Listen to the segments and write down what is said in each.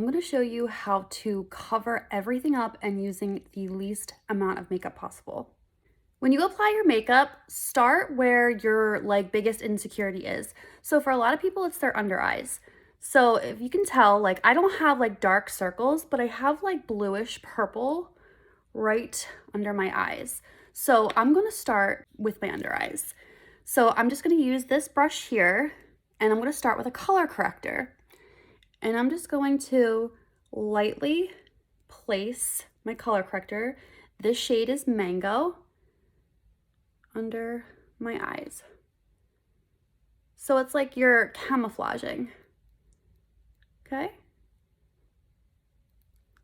I'm going to show you how to cover everything up and using the least amount of makeup possible. When you apply your makeup, start where your biggest insecurity is. So for a lot of people, it's their under eyes. So if you can tell, I don't have dark circles, but I have bluish purple right under my eyes. So I'm going to start with my under eyes. So I'm just going to use this brush here, and I'm going to start with a color corrector. And I'm just going to lightly place my color corrector. This shade is Mango under my eyes. So it's like you're camouflaging, okay?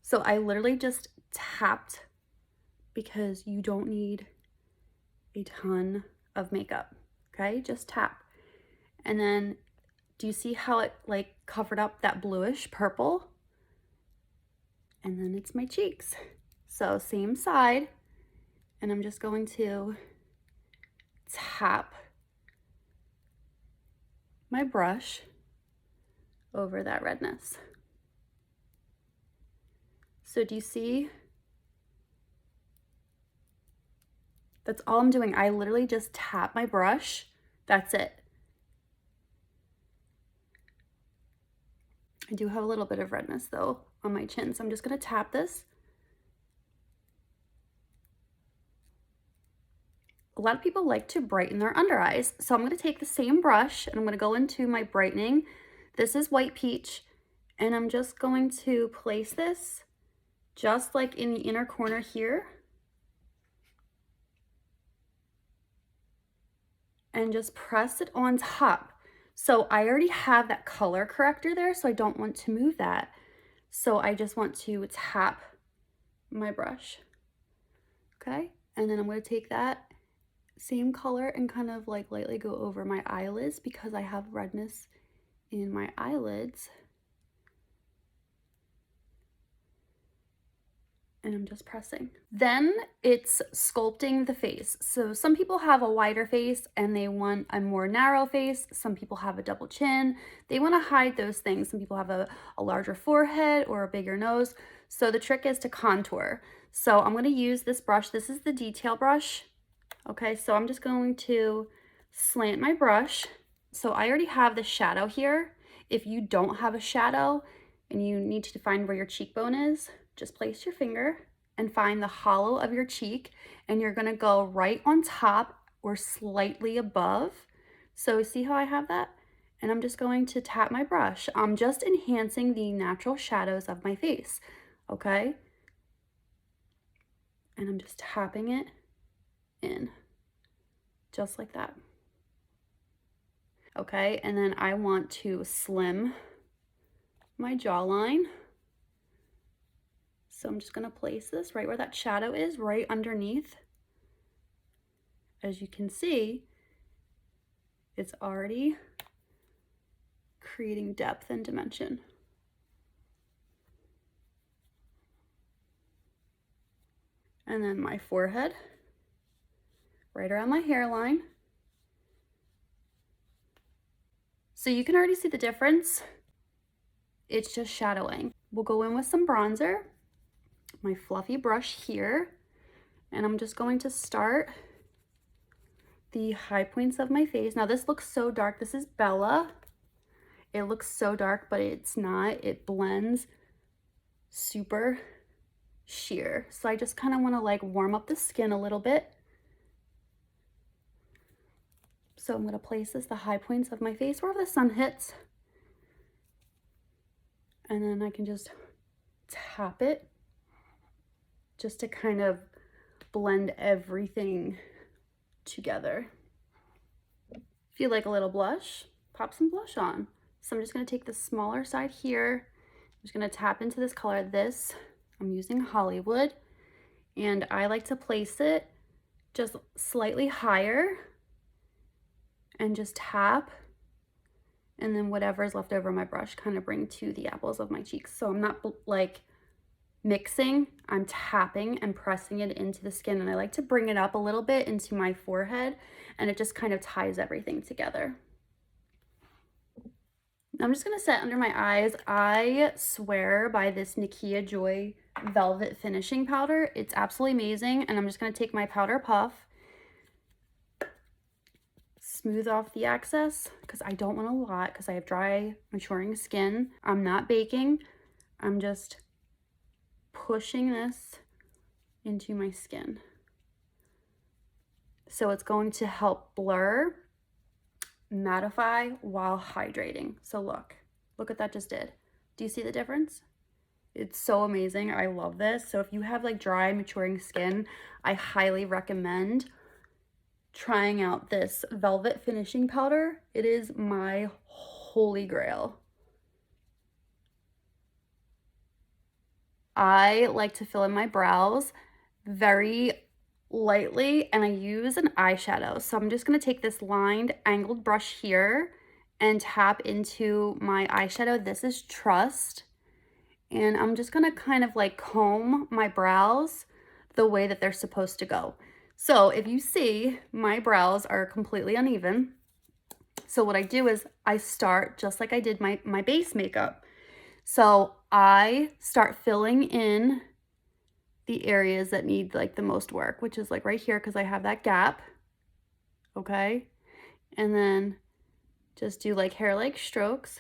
So I literally just tapped because you don't need a ton of makeup, okay? Just tap. And then do you see how it covered up that bluish purple? And then it's my cheeks. So same side, and I'm just going to tap my brush over that redness. So do you see? That's all I'm doing. I literally just tap my brush. That's it. I do have a little bit of redness though on my chin, so I'm just gonna tap this. A lot of people like to brighten their under eyes, so I'm gonna take the same brush and I'm gonna go into my brightening. This is White Peach, and I'm just going to place this just like in the inner corner here. And just press it on top. So I already have that color corrector there, so I don't want to move that. So I just want to tap my brush, okay? And then I'm gonna take that same color and kind of lightly go over my eyelids because I have redness in my eyelids. And I'm just pressing. Then it's sculpting the face. So some people have a wider face and they want a more narrow face. Some people have a double chin. They want to hide those things. Some people have a larger forehead or a bigger nose. So the trick is to contour. So I'm going to use this brush. This is the detail brush. Okay, so I'm just going to slant my brush. So I already have the shadow here. If you don't have a shadow and you need to find where your cheekbone is, just place your finger and find the hollow of your cheek, and you're gonna go right on top or slightly above. So see how I have that? And I'm just going to tap my brush. I'm just enhancing the natural shadows of my face, okay? And I'm just tapping it in, just like that. Okay, and then I want to slim my jawline. So I'm just gonna place this right where that shadow is, right underneath. As you can see, it's already creating depth and dimension. And then my forehead, right around my hairline. So you can already see the difference. It's just shadowing. We'll go in with some bronzer, my fluffy brush here, and I'm just going to start the high points of my face. Now this looks so dark. This is Bella. It looks so dark, but it's not. It blends super sheer. So I just kind of want to warm up the skin a little bit. So I'm going to place this the high points of my face wherever the sun hits. And then I can just tap it just to kind of blend everything together. If you like a little blush, pop some blush on. So I'm just gonna take the smaller side here. I'm just gonna tap into this color. This, I'm using Hollywood, and I like to place it just slightly higher and just tap, and then whatever is left over my brush kind of bring to the apples of my cheeks. So I'm not mixing, I'm tapping and pressing it into the skin, and I like to bring it up a little bit into my forehead, and it just kind of ties everything together. I'm just gonna set under my eyes. I swear by this Nakia Joy Velvet Finishing Powder. It's absolutely amazing. And I'm just gonna take my powder puff, smooth off the excess because I don't want a lot because I have dry, maturing skin. I'm not baking. I'm just pushing this into my skin. So it's going to help blur, mattify while hydrating. So look what that just did. Do you see the difference? It's so amazing. I love this. So if you have like dry, maturing skin, I highly recommend trying out this Velvet Finishing Powder. It is my holy grail. I like to fill in my brows very lightly, and I use an eyeshadow. So I'm just gonna take this lined angled brush here and tap into my eyeshadow. This is Trust. And I'm just gonna kind of like comb my brows the way that they're supposed to go. So if you see, my brows are completely uneven. So what I do is I start just like I did my base makeup. So I start filling in the areas that need like the most work, which is like right here because I have that gap, okay? And then just do like hair-like strokes,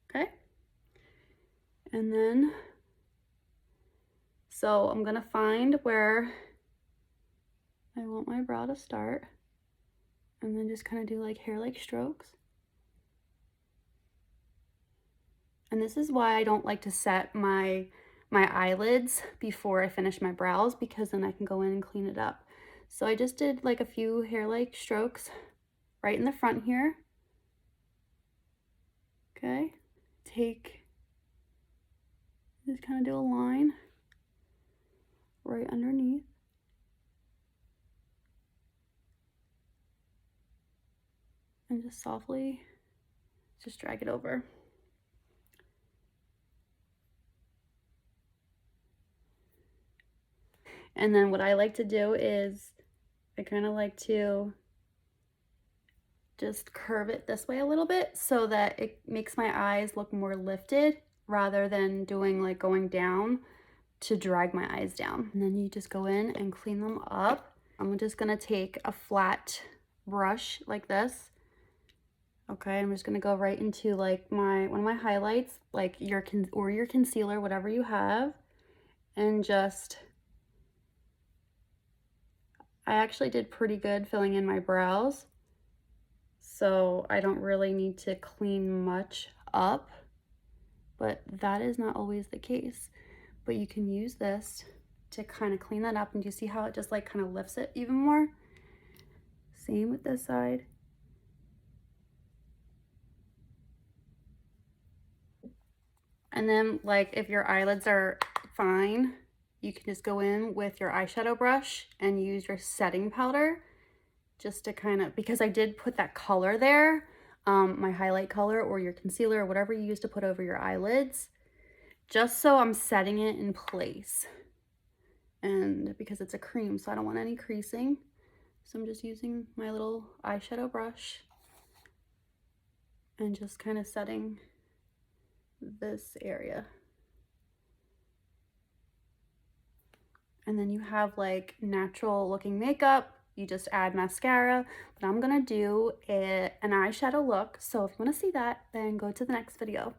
okay? And then, so I'm gonna find where I want my brow to start and then just kind of do like hair-like strokes. And this is why I don't like to set my eyelids before I finish my brows, because then I can go in and clean it up. So I just did like a few hair-like strokes right in the front here. Okay, just kind of do a line right underneath. And just softly just drag it over. And then what I like to do is I kind of like to just curve it this way a little bit so that it makes my eyes look more lifted rather than doing like going down to drag my eyes down. And then you just go in and clean them up. I'm just gonna take a flat brush like this. Okay, I'm just gonna go right into like one of my highlights, like your concealer, whatever you have, and just, I actually did pretty good filling in my brows, so I don't really need to clean much up, but that is not always the case. But you can use this to kind of clean that up, and you see how it just like kind of lifts it even more? Same with this side. And then like if your eyelids are fine, you can just go in with your eyeshadow brush and use your setting powder just to kind of, because I did put that color there, my highlight color or your concealer or whatever you use to put over your eyelids, just so I'm setting it in place. And because it's a cream, so I don't want any creasing. So I'm just using my little eyeshadow brush and just kind of setting this area. And then you have like natural looking makeup. You just add mascara, but I'm gonna do an eyeshadow look. So if you wanna see that, then go to the next video.